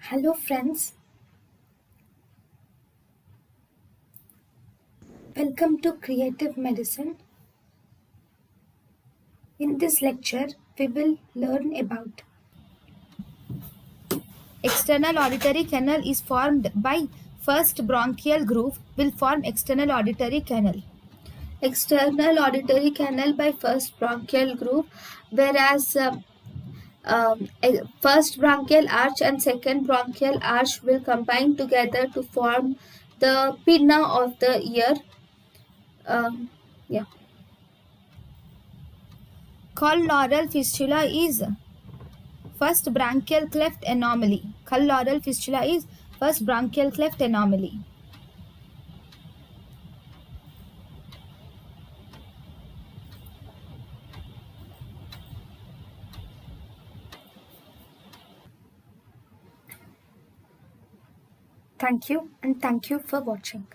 Hello friends, welcome to Creative Medicine. In this lecture, we will learn about external auditory canal is formed by first bronchial groove will form external auditory canal. External auditory canal by first bronchial groove, whereas first bronchial arch and second bronchial arch will combine together to form the pinna of the ear. Yeah. Colloidal fistula is first bronchial cleft anomaly. Colloidal fistula is first bronchial cleft anomaly. Thank you and thank you for watching.